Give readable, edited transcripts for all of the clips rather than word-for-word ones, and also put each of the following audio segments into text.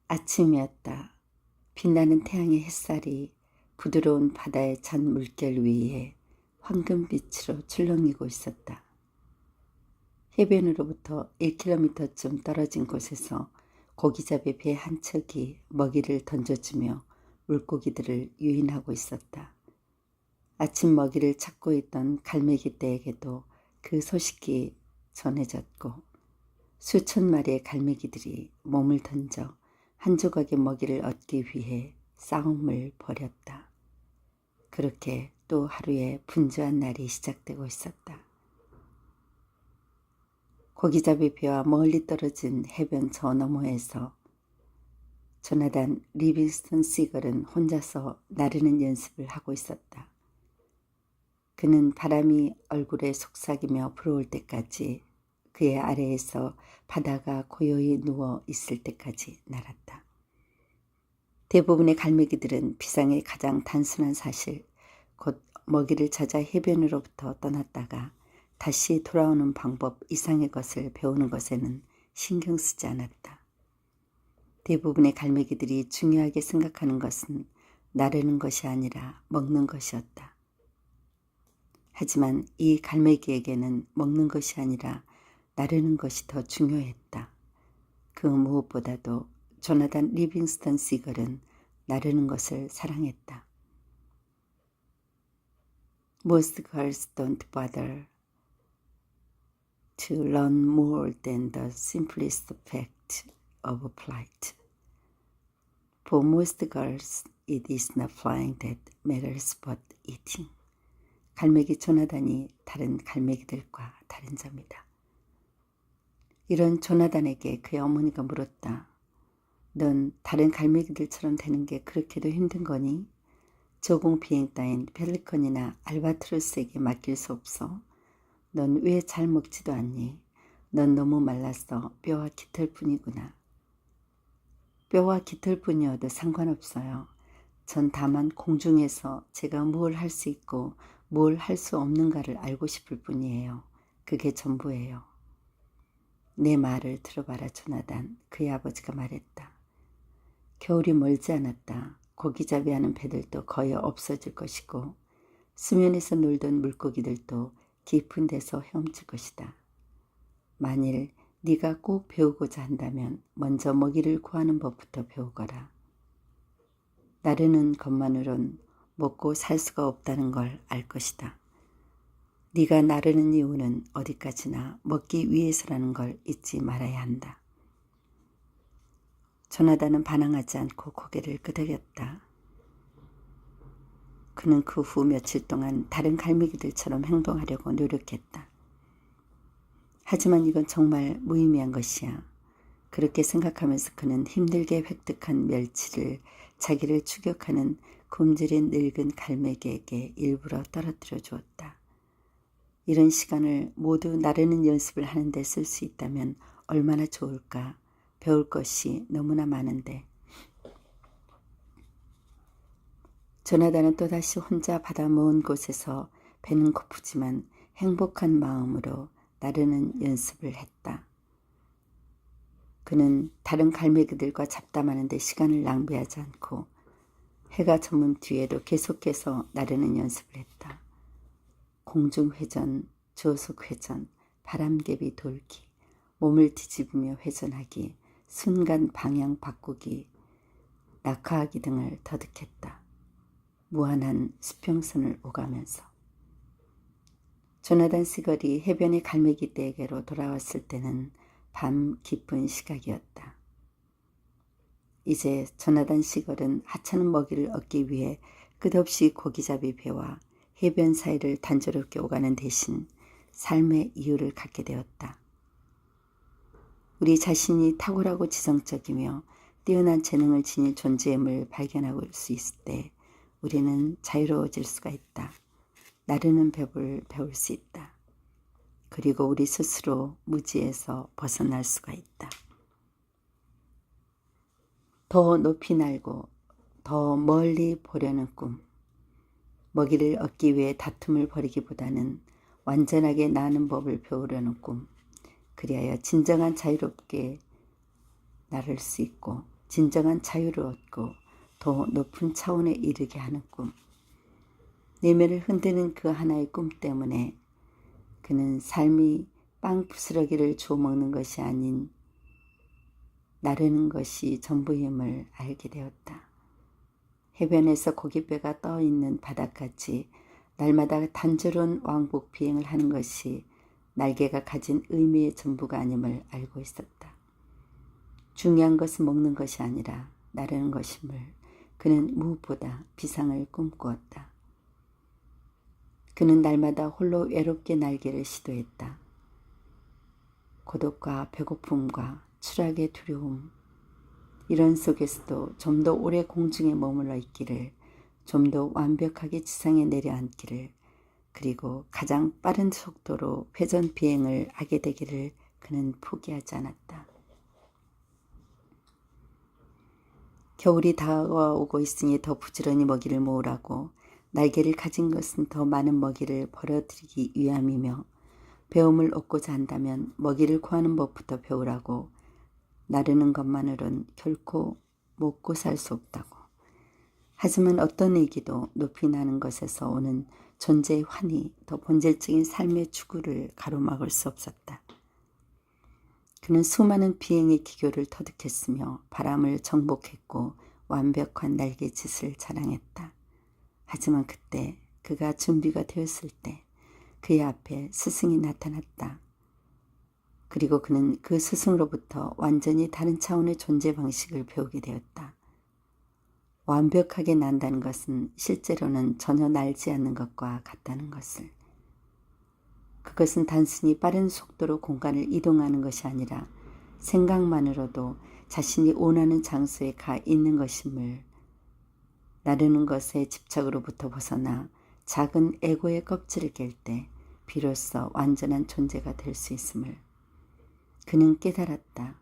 아침이었다. 빛나는 태양의 햇살이 부드러운 바다의 찬 물결 위에 황금빛으로 출렁이고 있었다. 해변으로부터 1km쯤 떨어진 곳에서 고기잡이 배 한 척이 먹이를 던져주며 물고기들을 유인하고 있었다. 아침 먹이를 찾고 있던 갈매기 떼에게도 그 소식이 전해졌고 수천 마리의 갈매기들이 몸을 던져 한 조각의 먹이를 얻기 위해 싸움을 벌였다. 그렇게 또 하루의 분주한 날이 시작되고 있었다. 고기잡이 배와 멀리 떨어진 해변 저 너머에서 조나단 리빙스턴 시걸은 혼자서 나르는 연습을 하고 있었다. 그는 바람이 얼굴에 속삭이며 불어올 때까지 그의 아래에서 바다가 고요히 누워 있을 때까지 날았다. 대부분의 갈매기들은 비상의 가장 단순한 사실, 곧 먹이를 찾아 해변으로부터 떠났다가 다시 돌아오는 방법 이상의 것을 배우는 것에는 신경 쓰지 않았다. 대부분의 갈매기들이 중요하게 생각하는 것은 나르는 것이 아니라 먹는 것이었다. 하지만 이 갈매기에게는 먹는 것이 아니라 나르는 것이 더 중요했다. 그 무엇보다도 조나단 리빙스턴 시걸은 나르는 것을 사랑했다. Most girls don't bother to learn more than the simplest fact of flight. For most girls, it is not flying that matters but eating. 갈매기 조나단이 다른 갈매기들과 다른 점이다. 이런 조나단에게 그의 어머니가 물었다. 넌 다른 갈매기들처럼 되는 게 그렇게도 힘든 거니? 저공 비행 따윈 펠리컨이나 알바트로스에게 맡길 수 없어? 넌 왜 잘 먹지도 않니? 넌 너무 말라서 뼈와 깃털뿐이구나. 뼈와 깃털뿐이어도 상관없어요. 전 다만 공중에서 제가 뭘 할 수 있고 뭘 할 수 없는가를 알고 싶을 뿐이에요. 그게 전부예요. 내 말을 들어봐라 조나단, 그의 아버지가 말했다. 겨울이 멀지 않았다. 고기잡이하는 배들도 거의 없어질 것이고 수면에서 놀던 물고기들도 깊은 데서 헤엄칠 것이다. 만일 네가 꼭 배우고자 한다면 먼저 먹이를 구하는 법부터 배우거라. 나르는 것만으론 먹고 살 수가 없다는 걸 알 것이다. 네가 나르는 이유는 어디까지나 먹기 위해서라는 걸 잊지 말아야 한다. 조나단은 반항하지 않고 고개를 끄덕였다. 그는 그 후 며칠 동안 다른 갈매기들처럼 행동하려고 노력했다. 하지만 이건 정말 무의미한 것이야. 그렇게 생각하면서 그는 힘들게 획득한 멸치를 자기를 추격하는 굶주린 늙은 갈매기에게 일부러 떨어뜨려 주었다. 이런 시간을 모두 나르는 연습을 하는 데 쓸 수 있다면 얼마나 좋을까. 배울 것이 너무나 많은데. 조나단은 또다시 혼자 바다 먼 곳에서 배는 고프지만 행복한 마음으로 나르는 연습을 했다. 그는 다른 갈매기들과 잡담하는 데 시간을 낭비하지 않고 해가 저문 뒤에도 계속해서 나르는 연습을 했다. 공중회전, 저속회전, 바람개비 돌기, 몸을 뒤집으며 회전하기, 순간 방향 바꾸기, 낙하하기 등을 터득했다. 무한한 수평선을 오가면서. 조나단 시걸이 해변의 갈매기 떼에게로 돌아왔을 때는 밤 깊은 시각이었다. 이제 조나단 시걸은 하찮은 먹이를 얻기 위해 끝없이 고기잡이 배와 해변 사이를 단조롭게 오가는 대신 삶의 이유를 갖게 되었다. 우리 자신이 탁월하고 지성적이며 뛰어난 재능을 지닌 존재임을 발견할 수 있을 때 우리는 자유로워질 수가 있다. 나르는 법을 배울 수 있다. 그리고 우리 스스로 무지에서 벗어날 수가 있다. 더 높이 날고 더 멀리 보려는 꿈. 먹이를 얻기 위해 다툼을 벌이기보다는 완전하게 나는 법을 배우려는 꿈. 그리하여 진정한 자유롭게 나를 수 있고 진정한 자유를 얻고 더 높은 차원에 이르게 하는 꿈. 내면을 흔드는 그 하나의 꿈 때문에 그는 삶이 빵 부스러기를 주워 먹는 것이 아닌 나르는 것이 전부임을 알게 되었다. 해변에서 고깃배가 떠 있는 바닥같이 날마다 단조로운 왕복 비행을 하는 것이 날개가 가진 의미의 전부가 아님을 알고 있었다. 중요한 것은 먹는 것이 아니라 나르는 것임을 그는 무엇보다 비상을 꿈꾸었다. 그는 날마다 홀로 외롭게 날개를 시도했다. 고독과 배고픔과 추락의 두려움, 이런 속에서도 좀 더 오래 공중에 머물러 있기를, 좀 더 완벽하게 지상에 내려앉기를, 그리고 가장 빠른 속도로 회전 비행을 하게 되기를 그는 포기하지 않았다. 겨울이 다가오고 있으니 더 부지런히 먹이를 모으라고, 날개를 가진 것은 더 많은 먹이를 벌어들이기 위함이며, 배움을 얻고자 한다면 먹이를 구하는 법부터 배우라고, 나르는 것만으론 결코 먹고 살 수 없다고. 하지만 어떤 얘기도 높이 나는 것에서 오는 존재의 환희, 더 본질적인 삶의 추구를 가로막을 수 없었다. 그는 수많은 비행의 기교를 터득했으며 바람을 정복했고 완벽한 날개짓을 자랑했다. 하지만 그때 그가 준비가 되었을 때 그의 앞에 스승이 나타났다. 그리고 그는 그 스승으로부터 완전히 다른 차원의 존재 방식을 배우게 되었다. 완벽하게 난다는 것은 실제로는 전혀 날지 않는 것과 같다는 것을. 그것은 단순히 빠른 속도로 공간을 이동하는 것이 아니라 생각만으로도 자신이 원하는 장소에 가 있는 것임을, 나르는 것의 집착으로부터 벗어나 작은 에고의 껍질을 깰 때 비로소 완전한 존재가 될 수 있음을. 그는 깨달았다.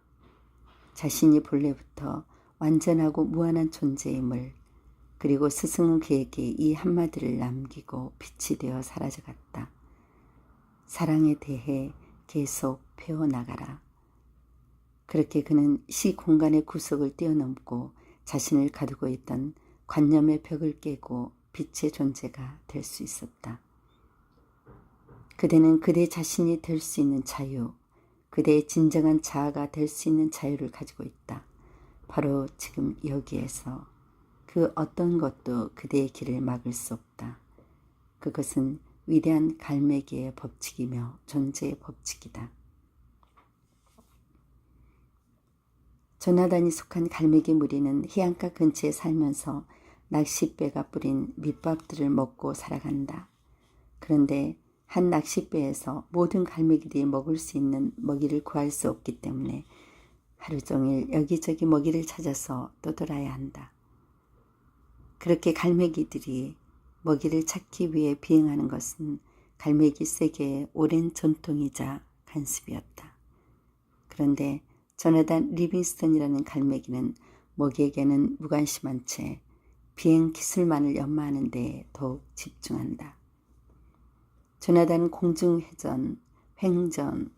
자신이 본래부터 완전하고 무한한 존재임을. 그리고 스승은 그에게 이 한마디를 남기고 빛이 되어 사라져갔다. 사랑에 대해 계속 배워나가라. 그렇게 그는 시공간의 구석을 뛰어넘고 자신을 가두고 있던 관념의 벽을 깨고 빛의 존재가 될 수 있었다. 그대는 그대 자신이 될 수 있는 자유, 그대의 진정한 자아가 될 수 있는 자유를 가지고 있다. 바로 지금 여기에서 그 어떤 것도 그대의 길을 막을 수 없다. 그것은 위대한 갈매기의 법칙이며 존재의 법칙이다. 조나단이 속한 갈매기 무리는 해안가 근처에 살면서 낚싯배가 뿌린 밑밥들을 먹고 살아간다. 그런데 한 낚싯배에서 모든 갈매기들이 먹을 수 있는 먹이를 구할 수 없기 때문에 하루 종일 여기저기 먹이를 찾아서 떠돌아야 한다. 그렇게 갈매기들이 먹이를 찾기 위해 비행하는 것은 갈매기 세계의 오랜 전통이자 관습이었다. 그런데 조나단 리빙스턴이라는 갈매기는 먹이에게는 무관심한 채 비행 기술만을 연마하는 데 더욱 집중한다. 조나단은 공중회전, 횡전,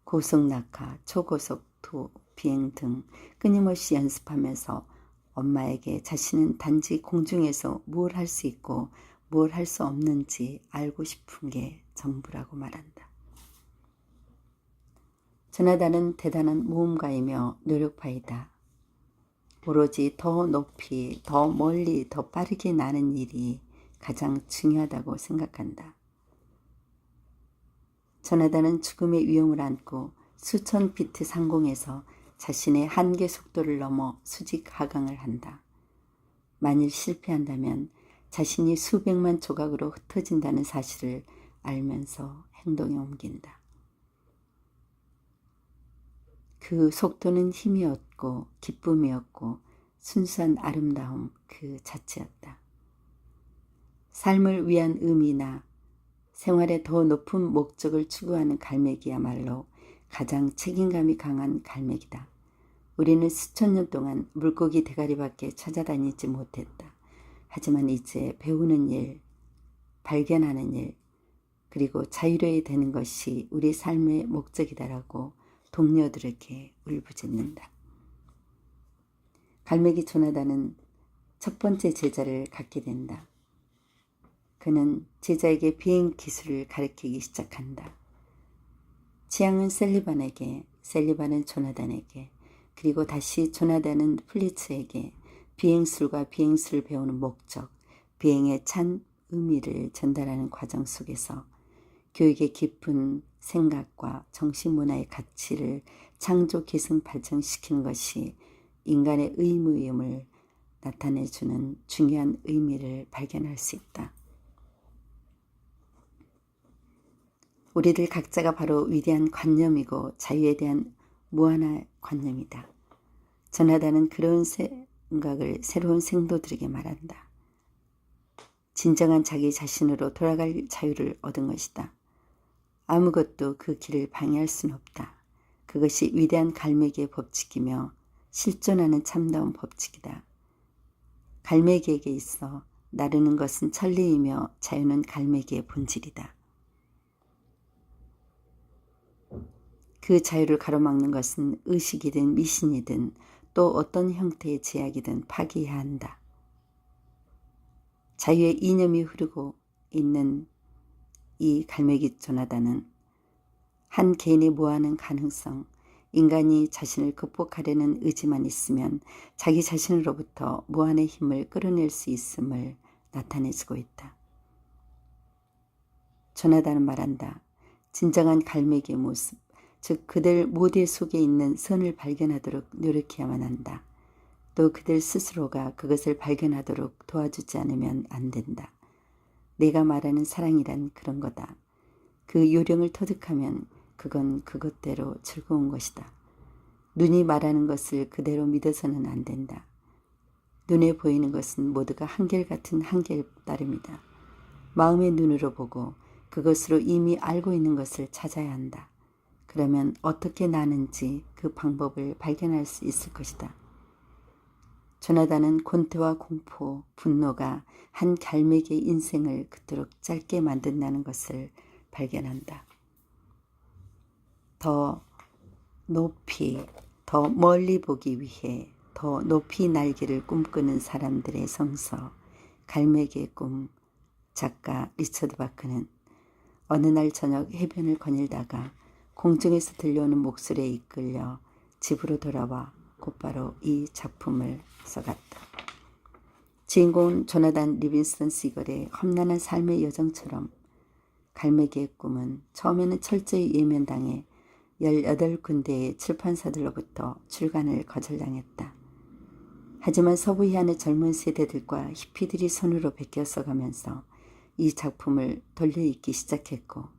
고속낙하, 초고속도 비행 등 끊임없이 연습하면서 엄마에게 자신은 단지 공중에서 뭘 할 수 있고 뭘 할 수 없는지 알고 싶은 게 전부라고 말한다. 조나단은 대단한 모험가이며 노력파이다. 오로지 더 높이, 더 멀리, 더 빠르게 나는 일이 가장 중요하다고 생각한다. 조나단은 죽음의 위험을 안고 수천 비트 상공에서 자신의 한계 속도를 넘어 수직 하강을 한다. 만일 실패한다면 자신이 수백만 조각으로 흩어진다는 사실을 알면서 행동에 옮긴다. 그 속도는 힘이었고 기쁨이었고 순수한 아름다움 그 자체였다. 삶을 위한 의미나 생활의 더 높은 목적을 추구하는 갈매기야말로 가장 책임감이 강한 갈매기다. 우리는 수천 년 동안 물고기 대가리밖에 찾아다니지 못했다. 하지만 이제 배우는 일, 발견하는 일, 그리고 자유로워야 되는 것이 우리 삶의 목적이다라고 동료들에게 울부짖는다. 갈매기 조나단은 첫 번째 제자를 갖게 된다. 그는 제자에게 비행 기술을 가르치기 시작한다. 지향은 셀리반에게, 셀리반은 조나단에게, 그리고 다시 조나단은 플리츠에게 비행술과 비행술을 배우는 목적, 비행의 찬 의미를 전달하는 과정 속에서 교육의 깊은 생각과 정신문화의 가치를 창조, 계승, 발전시키는 것이 인간의 의무임을 나타내주는 중요한 의미를 발견할 수 있다. 우리들 각자가 바로 위대한 관념이고 자유에 대한 무한한 관념이다. 조나단은 그런 생각을 새로운 생도들에게 말한다. 진정한 자기 자신으로 돌아갈 자유를 얻은 것이다. 아무것도 그 길을 방해할 수는 없다. 그것이 위대한 갈매기의 법칙이며 실존하는 참다운 법칙이다. 갈매기에게 있어 나르는 것은 천리이며 자유는 갈매기의 본질이다. 그 자유를 가로막는 것은 의식이든 미신이든 또 어떤 형태의 제약이든 파기해야 한다. 자유의 이념이 흐르고 있는 이 갈매기 조나단은 한 개인의 무한한 가능성, 인간이 자신을 극복하려는 의지만 있으면 자기 자신으로부터 무한의 힘을 끌어낼 수 있음을 나타내주고 있다. 조나단은 말한다. 진정한 갈매기의 모습, 즉 그들 모두의 속에 있는 선을 발견하도록 노력해야만 한다. 또 그들 스스로가 그것을 발견하도록 도와주지 않으면 안 된다. 내가 말하는 사랑이란 그런 거다. 그 요령을 터득하면 그건 그것대로 즐거운 것이다. 눈이 말하는 것을 그대로 믿어서는 안 된다. 눈에 보이는 것은 모두가 한결같은 한결 따름이다. 마음의 눈으로 보고 그것으로 이미 알고 있는 것을 찾아야 한다. 그러면 어떻게 나는지 그 방법을 발견할 수 있을 것이다. 조나단은 권태와 공포, 분노가 한 갈매기의 인생을 그토록 짧게 만든다는 것을 발견한다. 더 높이, 더 멀리 보기 위해 더 높이 날개를 꿈꾸는 사람들의 성서, 갈매기의 꿈, 작가 리처드 바크는 어느 날 저녁 해변을 거닐다가 공중에서 들려오는 목소리에 이끌려 집으로 돌아와 곧바로 이 작품을 써갔다. 주인공은 조나단 리빈스턴 시걸의 험난한 삶의 여정처럼 갈매기의 꿈은 처음에는 철저히 예면당해 18군데의 출판사들로부터 출간을 거절당했다. 하지만 서부 해안의 젊은 세대들과 히피들이 손으로 베껴 써가면서 이 작품을 돌려읽기 시작했고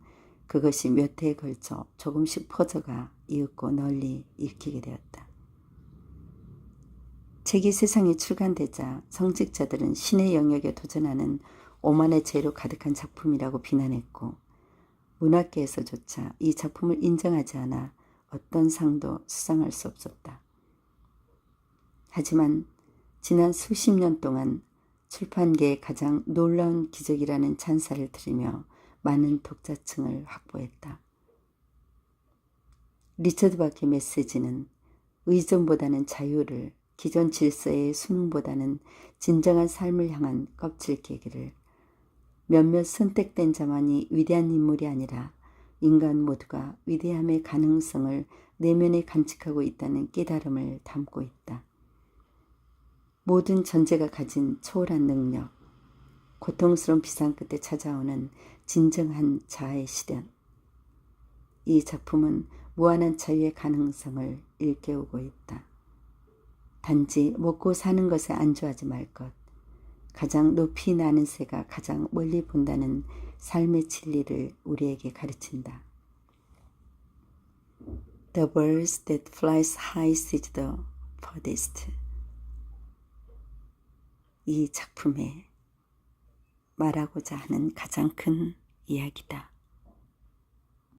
그것이 몇 해에 걸쳐 조금씩 퍼져가 이윽고 널리 읽히게 되었다. 책이 세상에 출간되자 성직자들은 신의 영역에 도전하는 오만의 죄로 가득한 작품이라고 비난했고 문학계에서조차 이 작품을 인정하지 않아 어떤 상도 수상할 수 없었다. 하지만 지난 수십 년 동안 출판계의 가장 놀라운 기적이라는 찬사를 들으며 많은 독자층을 확보했다. 리처드 바크의 메시지는 의존보다는 자유를, 기존 질서의 순응보다는 진정한 삶을 향한 껍질 깨기를, 몇몇 선택된 자만이 위대한 인물이 아니라 인간 모두가 위대함의 가능성을 내면에 간직하고 있다는 깨달음을 담고 있다. 모든 존재가 가진 초월한 능력, 고통스러운 비상 끝에 찾아오는 진정한 자아의 실현. 이 작품은 무한한 자유의 가능성을 일깨우고 있다. 단지 먹고 사는 것에 안주하지 말 것, 가장 높이 나는 새가 가장 멀리 본다는 삶의 진리를 우리에게 가르친다. The birds that flies high seek the farthest. 이 작품에 말하고자 하는 가장 큰 이야기다.